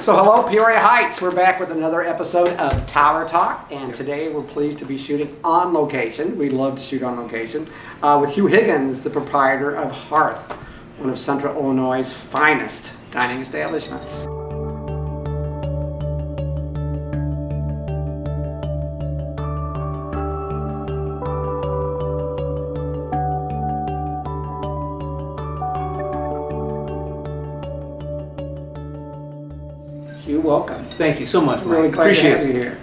So hello Peoria Heights, we're back with another episode of Tower Talk, and today we're pleased to be shooting on location. We love to shoot on location with Hugh Higgins, the proprietor of Hearth, one of Central Illinois' finest dining establishments. Hugh, welcome. Thank you so much, Mike. Really glad to have you here.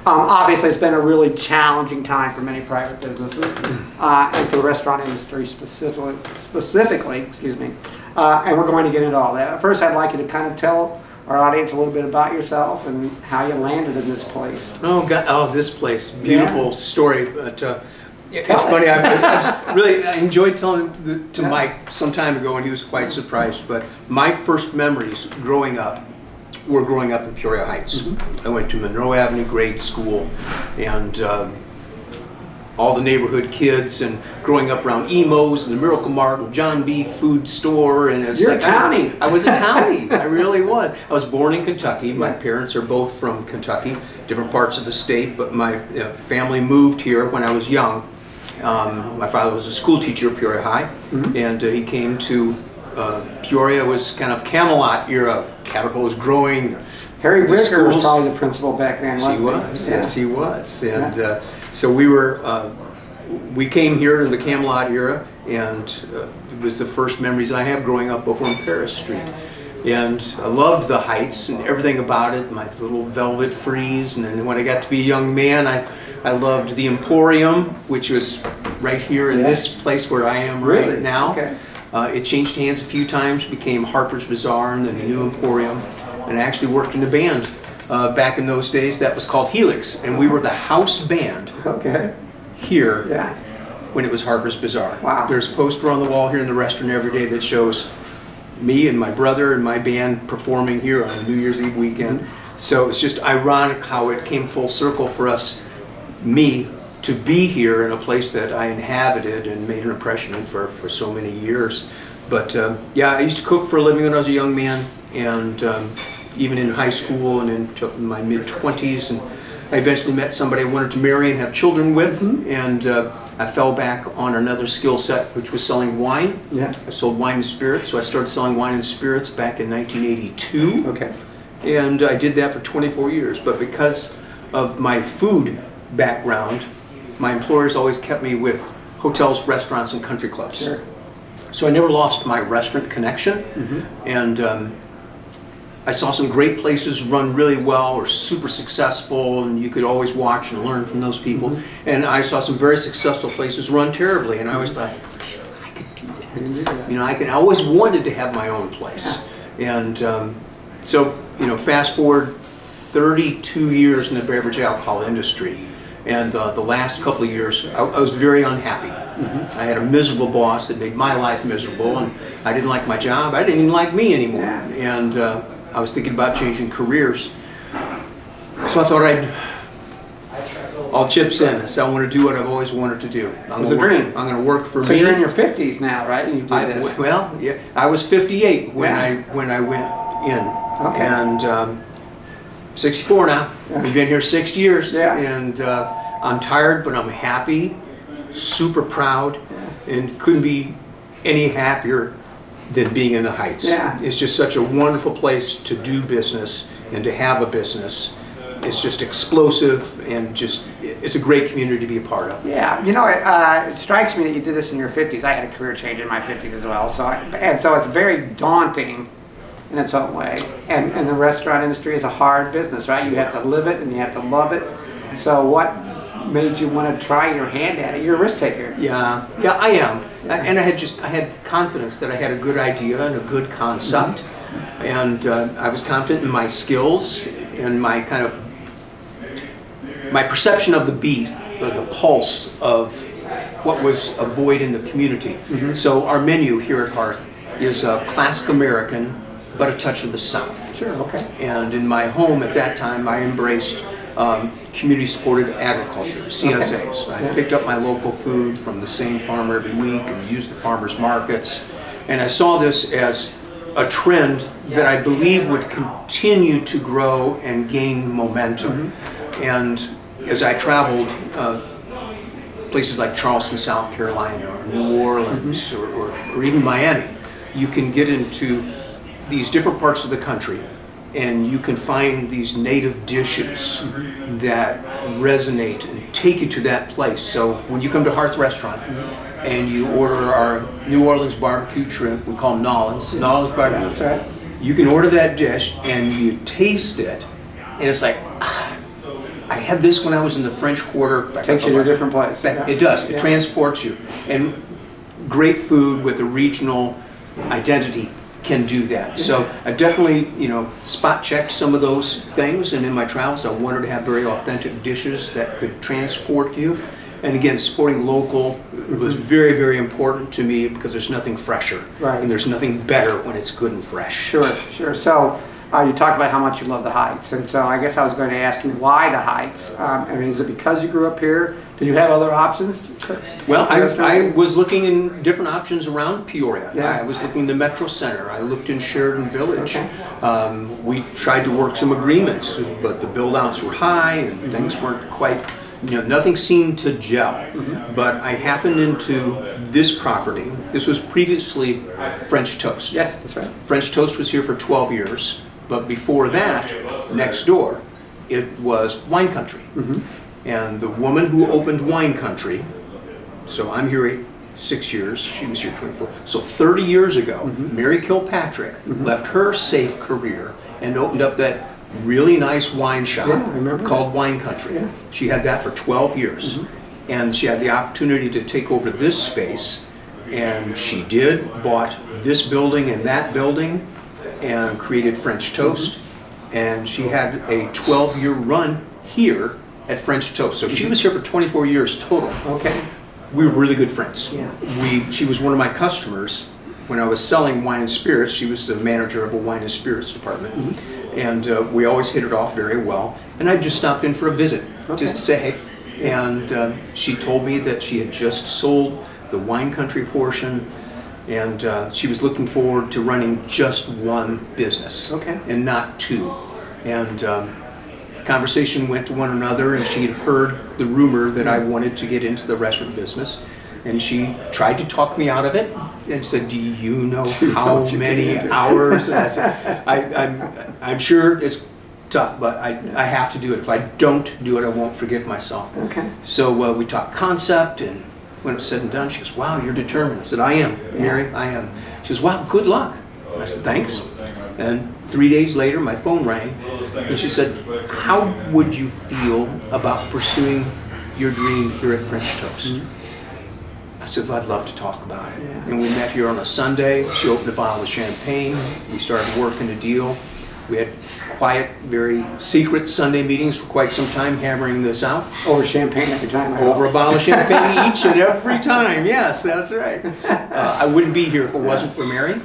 Obviously, it's been a really challenging time for many private businesses and for the restaurant industry specifically, excuse me. And we're going to get into all that. First, I'd like you to kind of tell our audience a little bit about yourself and how you landed in this place. Oh, God, oh, this place, beautiful story. But it's funny. I enjoyed telling to Mike some time ago, and he was quite surprised. But my first memories growing up were growing up in Peoria Heights. I went to Monroe Avenue grade school, and all the neighborhood kids, and growing up around Emo's and the Miracle Mart and John B. Food Store. And You're a townie. I was a townie. I really was. I was born in Kentucky. My parents are both from Kentucky, different parts of the state, but my family moved here when I was young. My father was a school teacher at Peoria High, and he came to Peoria. Was kind of Camelot era. Capital was growing. Harry Wicker was probably the principal back then, wasn't he? Was. Yes, he was. And so we came here in the Camelot era, and it was the first memories I have growing up over on Paris Street. And I loved the Heights and everything about it, my little velvet frieze. And then when I got to be a young man, I loved the Emporium, which was right here in this place where I am right now. Okay. It changed hands a few times, became Harper's Bazaar and then the new Emporium. And I actually worked in a band back in those days that was called Helix. And we were the house band here when it was Harper's Bazaar. Wow. There's a poster on the wall here in the restaurant every day that shows me and my brother and my band performing here on New Year's Eve weekend. So it's just ironic how it came full circle for us, me, to be here in a place that I inhabited and made an impression in for so many years. But yeah, I used to cook for a living when I was a young man, and even in high school and into my mid-20s. And I eventually met somebody I wanted to marry and have children with, and I fell back on another skill set, which was selling wine. I sold wine and spirits, so I started selling wine and spirits back in 1982. And I did that for 24 years. But because of my food background, my employers always kept me with hotels, restaurants, and country clubs. So I never lost my restaurant connection. And I saw some great places run really well or super successful, and you could always watch and learn from those people. And I saw some very successful places run terribly, and I always thought, I could do that. You know, I always wanted to have my own place. And so, you know, fast forward 32 years in the beverage alcohol industry. And the last couple of years, I was very unhappy. I had a miserable boss that made my life miserable, and I didn't like my job. I didn't even like me anymore. And I was thinking about changing careers. So I thought I'll chips in. So I want to do what I've always wanted to do. It was a dream. I'm going to work for me. So you're in your 50s now, right? And you do this. Well, yeah, I was 58 when I went in. And 64 now. We've been here 6 years, and I'm tired, but I'm happy, super proud, and couldn't be any happier than being in the Heights. It's just such a wonderful place to do business and to have a business. It's just explosive, and just it's a great community to be a part of. Yeah, you know, it strikes me that you did this in your 50s. I had a career change in my 50s as well, so it's very daunting in its own way. And the restaurant industry is a hard business, right? You have to live it and you have to love it. So what made you want to try your hand at it? You're a risk taker. Yeah, I am. And I had confidence that I had a good idea and a good concept. And I was confident in my skills and my perception of the beat, or the pulse of what was a void in the community. So our menu here at Hearth is classic American, but a touch of the South. And in my home at that time, I embraced community-supported agriculture, CSAs. I picked up my local food from the same farmer every week and used the farmers markets. And I saw this as a trend that I believe would continue to grow and gain momentum. And as I traveled places like Charleston, South Carolina, or New Orleans, or even Miami, you can get into these different parts of the country and you can find these native dishes that resonate and take you to that place. So when you come to Hearth Restaurant and you order our New Orleans barbecue shrimp, we call them Nolans barbecue. That's right. You can order that dish and you taste it, and it's like, I had this when I was in the French Quarter. Takes you to a different place. It does. It transports you. And great food with a regional identity can do that. So I definitely, spot checked some of those things, and in my travels I wanted to have very authentic dishes that could transport you. And again, supporting local was very, very important to me because there's nothing fresher. Right. And there's nothing better when it's good and fresh. Sure, sure. So you talked about how much you love the Heights, and so I guess I was going to ask you why the Heights. I mean, is it because you grew up here? Did you have other options? Well, I was looking in different options around Peoria. Yeah. I was looking in the Metro Center. I looked in Sheridan Village. We tried to work some agreements, but the build-outs were high and things weren't quite, nothing seemed to gel. But I happened into this property. This was previously French Toast. Yes, that's right. French Toast was here for 12 years, but before that, next door, it was Wine Country. And the woman who opened Wine Country, so I'm here 6 years, she was here 24. So 30 years ago, Mary Kilpatrick left her safe career and opened up that really nice wine shop called Wine Country. She had that for 12 years. And she had the opportunity to take over this space, and she did, bought this building and that building, and created French Toast. And she had a 12-year run here at French Toast. So she was here for 24 years total. Okay. We were really good friends. She was one of my customers when I was selling wine and spirits. She was the manager of a wine and spirits department. And we always hit it off very well. And I just stopped in for a visit, just to say hey. And she told me that she had just sold the Wine Country portion, and she was looking forward to running just one business and not two. And conversation went to one another, and she had heard the rumor that I wanted to get into the restaurant business, and she tried to talk me out of it and said, do you know how many hours? And I said, I'm sure it's tough, but I have to do it. If I don't do it, I won't forgive myself. So we talked concept, and when it was said and done, she goes, wow, you're determined. I said, I am, Mary, I am. She goes, wow, good luck. I said, thanks. And 3 days later, my phone rang, and she said, how would you feel about pursuing your dream here at French Toast? I said, well, I'd love to talk about it. And we met here on a Sunday. She opened a bottle of champagne. We started working a deal. We had quiet, very secret Sunday meetings for quite some time, hammering this out. Over champagne every time. Over a bottle of champagne each and every time. Yes, that's right. I wouldn't be here if it wasn't for Mary.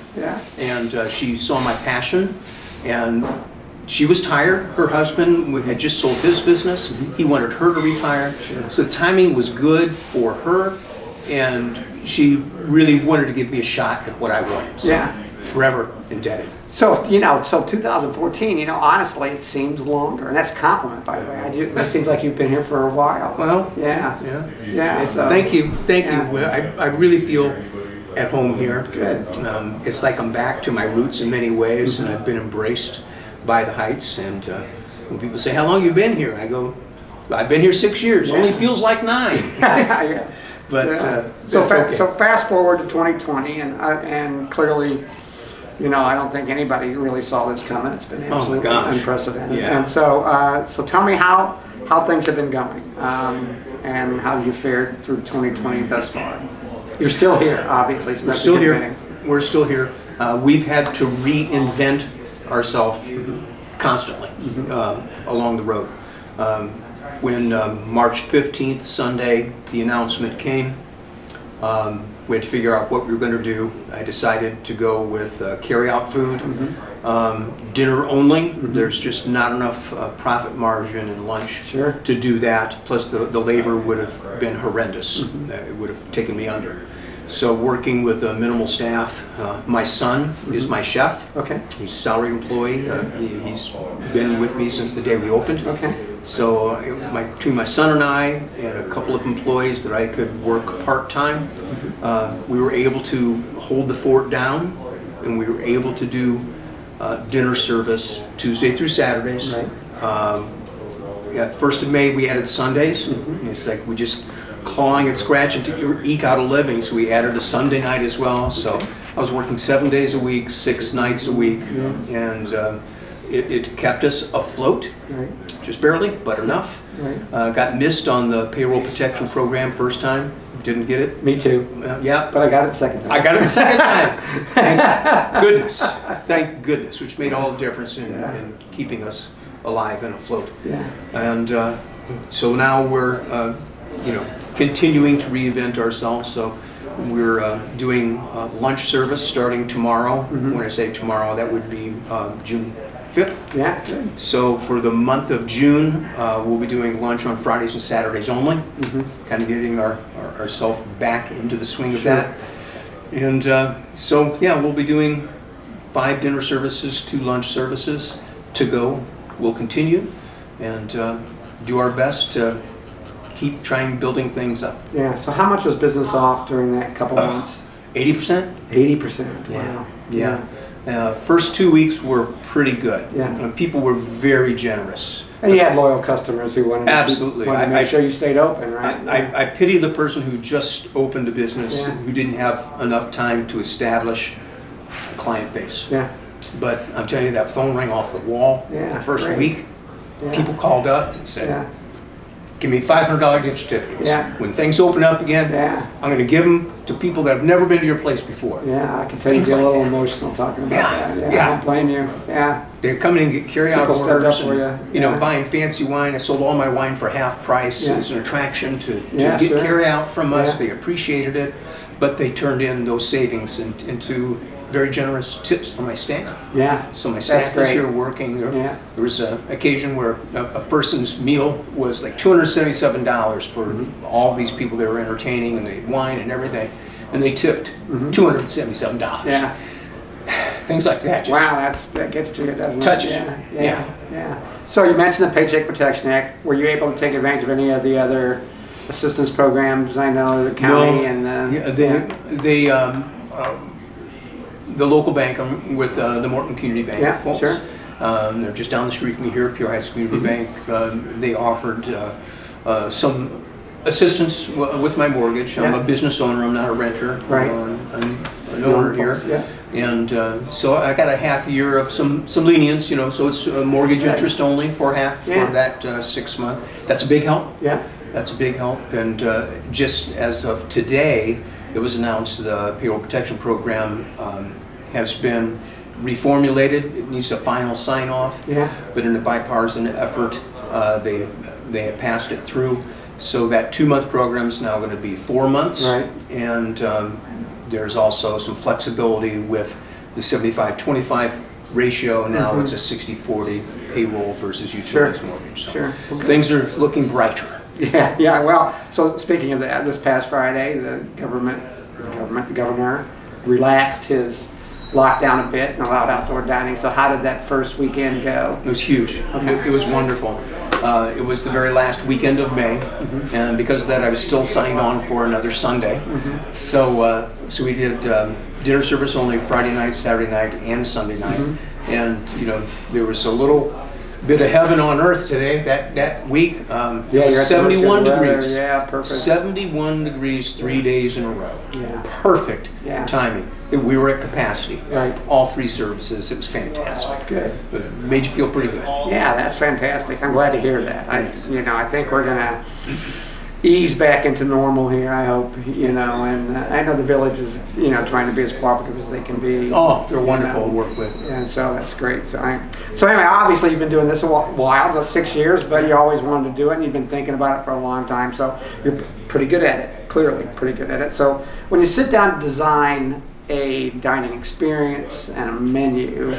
And she saw my passion, and she was tired. Her husband had just sold his business. He wanted her to retire. So the timing was good for her, and she really wanted to give me a shot at what I wanted. So forever indebted. So, so 2014, honestly, it seems longer. And that's a compliment, by the way. It seems like you've been here for a while. Well, so, thank you. I really feel at home here. Good. It's like I'm back to my roots in many ways, and I've been embraced by the Heights. And when people say, how long have you been here? I go, I've been here 6 years. Only feels like 9. But so fast forward to 2020, and clearly, I don't think anybody really saw this coming. It's been absolutely unprecedented. And so, so tell me how things have been going, and how you fared through 2020 thus far. You're still here, obviously. So we're still here. We're still here. We've had to reinvent ourselves constantly along the road. When March 15th, Sunday, the announcement came, we had to figure out what we were going to do. I decided to go with carry-out food, dinner only. There's just not enough profit margin in lunch to do that. Plus the labor would have been horrendous. It would have taken me under. So working with a minimal staff. My son is my chef. Okay. He's a salaried employee. He's been with me since the day we opened. Okay. So between my son and I and a couple of employees that I could work part-time, we were able to hold the fort down, and we were able to do dinner service Tuesday through Saturdays. Right. Yeah, 1st of May we added Sundays. It's like we just clawing and scratching to eke out a living, so we added a Sunday night as well. So I was working 7 days a week, 6 nights a week, and it kept us afloat, just barely, but enough. Got missed on the payroll protection program first time. Didn't get it. Me too. Yeah. But I got it second time. I got it the second time. Thank goodness. Thank goodness, which made all the difference in keeping us alive and afloat. Yeah. And so now we're, continuing to reinvent ourselves. So we're doing lunch service starting tomorrow. When I say tomorrow, that would be June 5th. Yeah. Good. So for the month of June, we'll be doing lunch on Fridays and Saturdays only, kind of getting ourselves back into the swing of that. And so, yeah, we'll be doing 5 dinner services, 2 lunch services to go. We'll continue and do our best to keep trying building things up. Yeah. So how much was business off during that couple months? 80%? 80%. Yeah. Wow. Yeah. First 2 weeks were pretty good. Yeah. People were very generous. And you had loyal customers who wanted Absolutely. to make sure you stayed open, right? I pity the person who just opened a business, who didn't have enough time to establish a client base. Yeah. But I'm telling you, that phone rang off the wall the first week. People called up and said, give me $500 gift certificates. When things open up again, I'm going to give them to people that have never been to your place before. Yeah, I can tell you get a little emotional talking about that. I don't blame you. Yeah. They come in and get carry-out orders and, you know, buying fancy wine. I sold all my wine for half price. It was an attraction to get carry-out from us. They appreciated it, but they turned in those savings into very generous tips for my staff. Yeah. So my staff is here working. There was an occasion where a person's meal was like $277 for all these people they were entertaining, and they had wine and everything, and they tipped $277. Yeah. Things like that. Wow, that gets to you, doesn't it? Touches. Yeah. So you mentioned the Paycheck Protection Act. Were you able to take advantage of any of the other assistance programs? I know the county the local bank. I'm with the Morton Community Bank folks. They're just down the street from me here at Peoria Heights Community Bank. They offered some assistance with my mortgage. I'm a business owner. I'm not a renter. I'm an owner here. And so I got a half year of some lenience, so it's mortgage interest only for half for that 6 month. That's a big help. That's a big help. And just as of today, it was announced the Payroll Protection Program has been reformulated. It needs a final sign off. But in a bipartisan effort, they have passed it through. So that 2-month program is now going to be 4 months. And there's also some flexibility with the 75-25 ratio. Now it's a 60-40 payroll versus utilities mortgage. So things are looking brighter. Yeah. Well, so speaking of that, this past Friday, the governor relaxed his lockdown a bit and allowed outdoor dining. So how did that first weekend go? It was huge. It was wonderful. It was the very last weekend of May, and because of that, I was still signed on for another Sunday. So we did dinner service only Friday night, Saturday night, and Sunday night. And there was a little bit of heaven on earth today. That week, it was 71 degrees. Yeah, perfect. 71 degrees 3 days in a row. Perfect timing. We were at capacity. All 3 services. It was fantastic. Good. It made you feel pretty good. Yeah, that's fantastic. I'm glad to hear that. I think we're gonna ease back into normal here. I hope. And I know the village is trying to be as cooperative as they can be. Oh, they're wonderful to work with. And so that's great. So anyway, obviously you've been doing this a while, 6 years, but you always wanted to do it, and you've been thinking about it for a long time. So you're pretty good at it. Clearly, pretty good at it. So when you sit down to design a dining experience and a menu,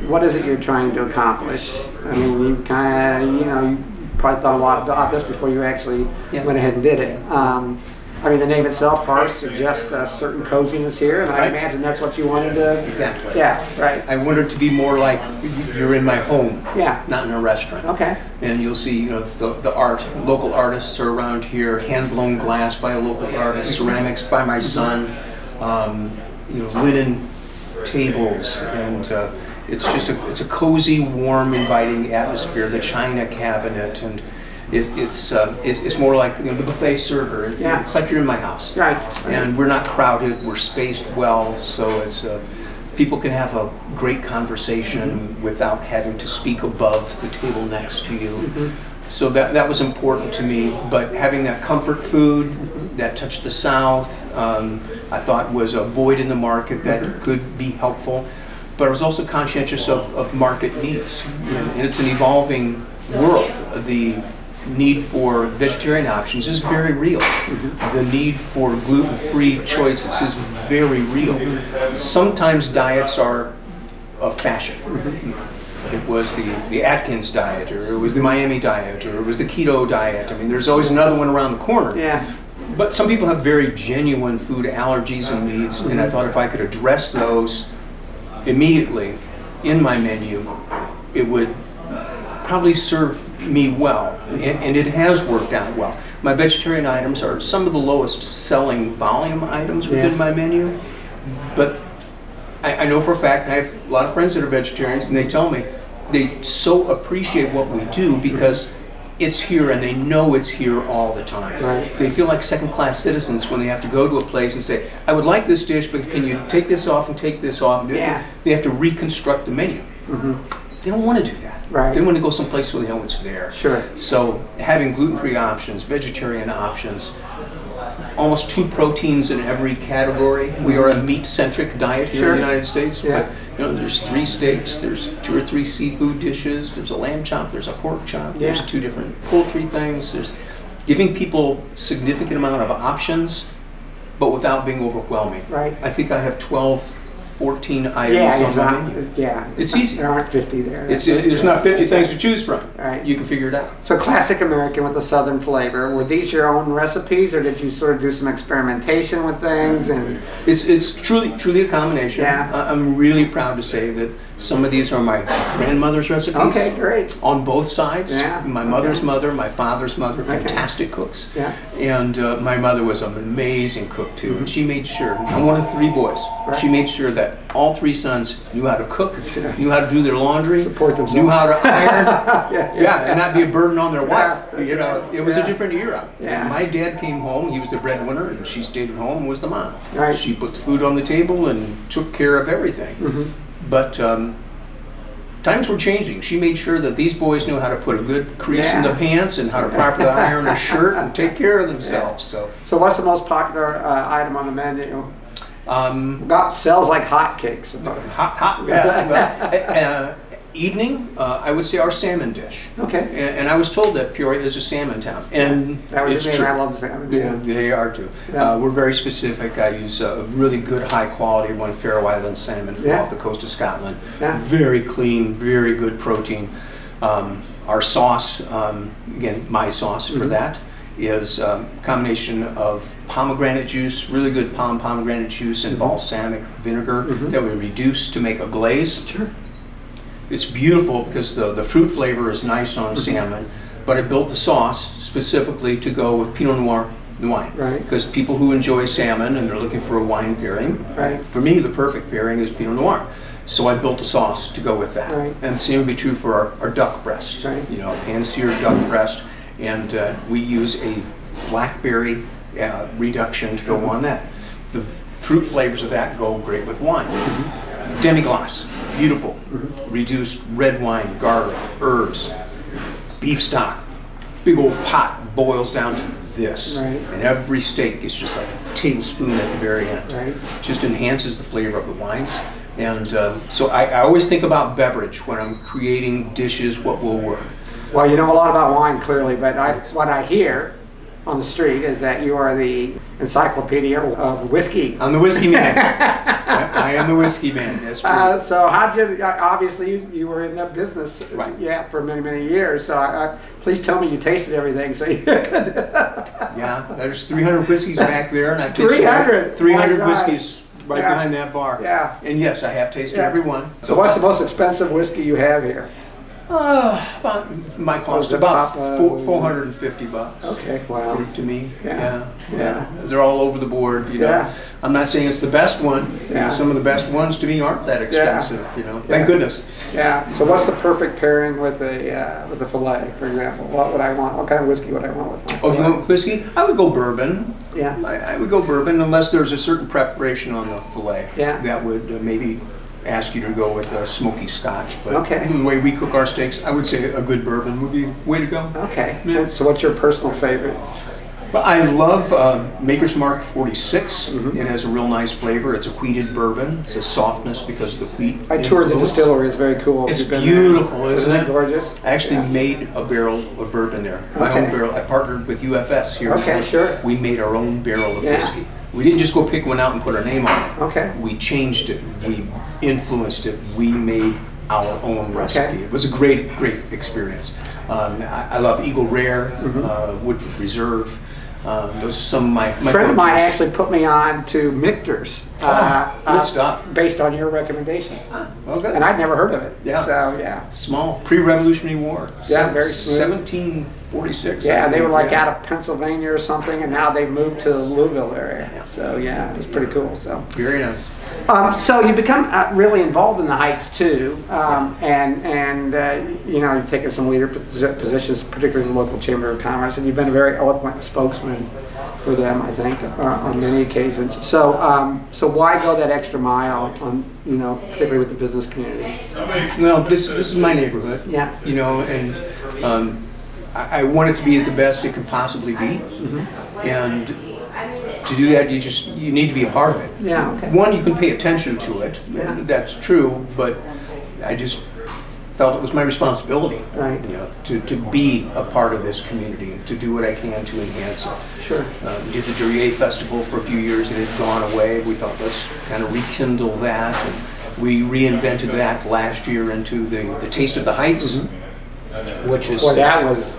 what is it you're trying to accomplish? I mean, you kind of, you probably thought a lot about this before you actually went ahead and did it. I mean, the name itself, Hearth, suggests a certain coziness here, and I imagine that's what you wanted to... Exactly. Yeah, right. I wanted it to be more like you're in my home, not in a restaurant. Okay. And you'll see, you know, the art, local artists are around here, hand-blown glass by a local artist, ceramics by my son, you know, linen tables, and it's just a cozy, warm, inviting atmosphere. The china cabinet, and it's more like, you know, the buffet server. It's like you're in my house. Right. And we're not crowded. We're spaced well, so it's people can have a great conversation without having to speak above the table next to you. So that was important to me. But having that comfort food that touched the South, I thought was a void in the market that could be helpful. But I was also conscientious of market needs, and it's an evolving world. The need for vegetarian options is very real. The need for gluten-free choices is very real. Sometimes diets are a fashion. It was the Atkins diet, or it was the Miami diet, or it was the keto diet. I mean, there's always another one around the corner. But some people have very genuine food allergies and needs, and I thought if I could address those immediately in my menu, it would probably serve me well, and it has worked out well. My vegetarian items are some of the lowest selling volume items within my menu, but I know for a fact, I have a lot of friends that are vegetarians, and they tell me they so appreciate what we do because it's here and they know it's here all the time. They feel like second-class citizens when they have to go to a place and say, I would like this dish, but can you take this off and take this off? They have to reconstruct the menu. They don't want to do that. They want to go someplace where they know it's there. So having gluten-free options, vegetarian options, almost 2 proteins in every category. We are a meat-centric diet here in the United States. But, you know, there's 3 steaks, there's 2 or 3 seafood dishes, there's a lamb chop, there's a pork chop, there's 2 different poultry things. There's giving people significant amount of options, but without being overwhelming. I think I have 12, 14 items on my menu. It's easy. There aren't 50 there. There's not 50 things to choose from. You can figure it out. So classic American with a Southern flavor. Were these your own recipes, or did you sort of do some experimentation with things? And it's truly a combination. I'm really proud to say that some of these are my grandmother's recipes. Okay, great. On both sides. My mother's mother, my father's mother, fantastic cooks. And my mother was an amazing cook too. And she made sure, I'm one of 3 boys, she made sure that all 3 sons knew how to cook, knew how to do their laundry, support themselves, knew how to iron, and not be a burden on their wife. You know, it was a different era. My dad came home, he was the breadwinner, and she stayed at home and was the mom. She put the food on the table and took care of everything. But times were changing. She made sure that these boys knew how to put a good crease in the pants and how to properly iron a shirt and take care of themselves. So what's the most popular item on the menu? Sells like hotcakes. Evening, I would say our salmon dish. And I was told that Peoria is a salmon town, and it's true. I love the salmon. They are too. We're very specific. I use a really good, high quality one, Faroe Island salmon from off the coast of Scotland. Very clean, very good protein. Our sauce, again, my sauce for that, is a combination of pomegranate juice, really good pomegranate juice, and balsamic vinegar that we reduce to make a glaze. It's beautiful because the fruit flavor is nice on salmon, but I built the sauce specifically to go with Pinot Noir wine. Because people who enjoy salmon and they're looking for a wine pairing, for me the perfect pairing is Pinot Noir. So I built a sauce to go with that. And the same would be true for our duck breast, you know, pan-seared duck breast. And we use a blackberry reduction to go on that. The fruit flavors of that go great with wine. Demi-glace, beautiful. Reduced red wine, garlic, herbs, beef stock. Big old pot boils down to this. And every steak is just like a tablespoon at the very end. Just enhances the flavor of the wines. And so I always think about beverage when I'm creating dishes, what will work. Well, you know a lot about wine, clearly, but what I hear on the street is that you are the encyclopedia of whiskey. I'm the whiskey man. Yep, I am the whiskey man. That's true. So how did obviously you were in that business, right? Yeah, for many years. So please tell me you tasted everything. So you could. Yeah, there's 300 whiskeys back there, and I've tasted 300 whiskeys right behind that bar. Yeah. And yes, I have tasted every one. So what's the most expensive whiskey you have here? My cost about $450. Okay, wow. To me, yeah. They're all over the board. You know, Yeah. I'm not saying it's the best one. Yeah. You know, some of the best ones to me aren't that expensive. Yeah. You know, thank goodness. Yeah. So what's the perfect pairing with a fillet, for example? What would I want? What kind of whiskey would I want with my fillet? Oh, if you want whiskey? I would go bourbon. Yeah. I would go bourbon unless there's a certain preparation on the fillet. Yeah. That would maybe ask you to go with a smoky scotch. But okay. The way we cook our steaks, I would say a good bourbon would be the way to go. Okay. Yeah. So what's your personal favorite? Well, I love Maker's Mark 46. It has a real nice flavor. It's a wheated bourbon. It's a softness because of the wheat. I toured the distillery. It's very cool. It's beautiful, isn't it? Gorgeous? I actually made a barrel of bourbon there. My own barrel. I partnered with UFS here. Okay, sure. We made our own barrel of whiskey. We didn't just go pick one out and put our name on it. Okay. We changed it. We influenced it. We made our own recipe. Okay. It was a great experience. I love Eagle Rare, Woodford Reserve. Those are some of my a friend of mine actually put me on to Michter's. Good stuff. Based on your recommendation. Well, good. And I'd never heard of it. Yeah. So, yeah. Small, pre-Revolutionary War. Yeah, very smooth. 1746. Yeah, they were like out of Pennsylvania or something, and now they've moved to the Louisville area. Yeah. So, yeah, it's pretty cool. So very nice. So you become really involved in the Heights too, and you know, you've taken some leader positions, particularly in the local chamber of commerce, and you've been a very eloquent spokesman for them, I think, on many occasions. So, so why go that extra mile on, you know, particularly with the business community? Well, this is my neighborhood. Yeah. You know, and I want it to be the best it could possibly be, and to do that, you need to be a part of it. Yeah. Okay. One, you can pay attention to it. Yeah. That's true, but I just felt it was my responsibility, right? You know, to be a part of this community, to do what I can to enhance it. Sure. We did the Duryea Festival for a few years. It had gone away. We thought, let's kind of rekindle that, and we reinvented that last year into the Taste of the Heights, which is well, that was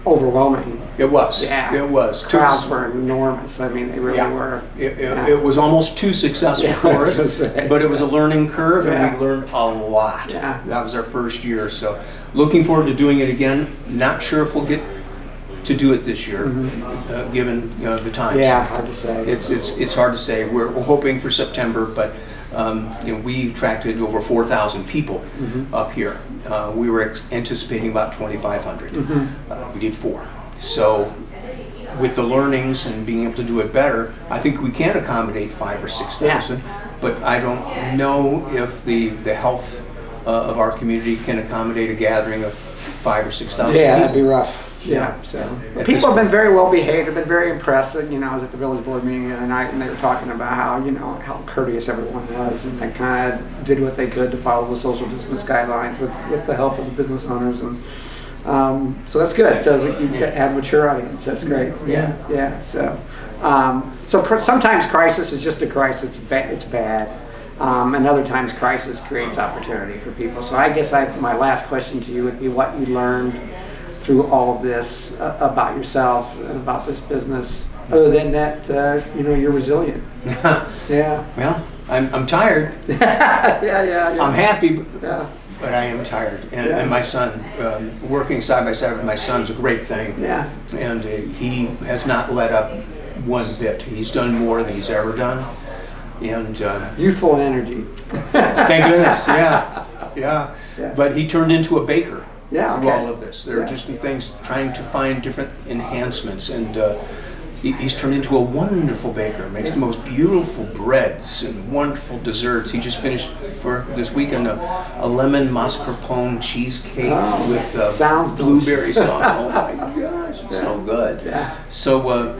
overwhelming. It was. Yeah. It was. Crowds were enormous. I mean, they really were. It was almost too successful for us, but it was a learning curve, and we learned a lot. Yeah. That was our first year, so looking forward to doing it again. Not sure if we'll get to do it this year, given the times. Yeah, hard to say. It's hard to say. We're hoping for September, but you know, we attracted over 4,000 people up here. We were anticipating about 2,500. We did 4. So with the learnings and being able to do it better, I think we can accommodate 5,000 or 6,000. But I don't know if the health of our community can accommodate a gathering of 5,000 or 6,000 Yeah, people. that'd be rough. Yeah, so people have been very well behaved. Have been very impressed. You know, I was at the village board meeting the other night, and they were talking about how, you know, how courteous everyone was, and they kind of did what they could to follow the social distance guidelines with the help of the business owners, and so that's good. It shows that you have a mature audience. That's great. Yeah. Yeah. So, sometimes crisis is just a crisis. It's bad. And other times crisis creates opportunity for people. So I guess my last question to you would be what you learned through all of this about yourself and about this business, other than that, you know, you're resilient. Yeah. Well, I'm tired. Yeah. I'm happy, but I am tired. And my son, working side by side with my son is a great thing. Yeah. And he has not let up one bit. He's done more than he's ever done. And youthful energy. Thank goodness. Yeah. But he turned into a baker. Through all of this. There are just things, trying to find different enhancements, and he's turned into a wonderful baker. Makes the most beautiful breads and wonderful desserts. He just finished for this weekend a lemon mascarpone cheesecake with blueberry sauce. Oh my gosh, it's so good. Yeah. So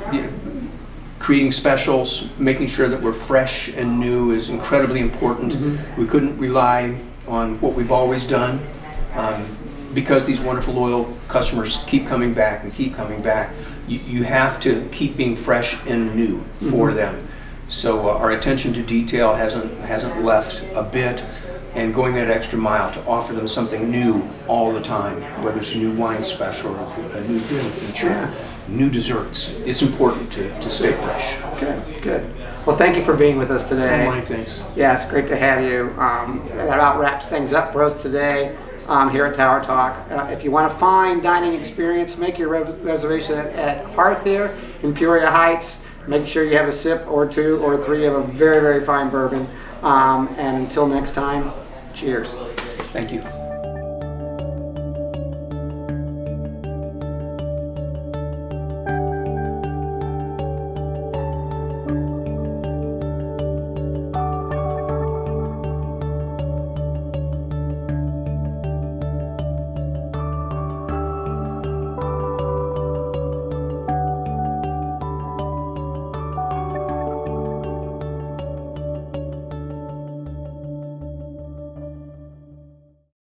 creating specials, making sure that we're fresh and new is incredibly important. We couldn't rely on what we've always done. Because these wonderful loyal customers keep coming back and keep coming back, you have to keep being fresh and new for them. So our attention to detail hasn't left a bit, and going that extra mile to offer them something new all the time, whether it's a new wine special or a new dinner feature, new desserts. It's important to stay fresh. Good, good. Well, thank you for being with us today. Mike, thanks. Yeah, it's great to have you. That about wraps things up for us today here at Tower Talk. If you want a fine dining experience, make your reservation at Hearth here in Peoria Heights. Make sure you have a sip or two or three of a very, very fine bourbon. And until next time, cheers. Thank you.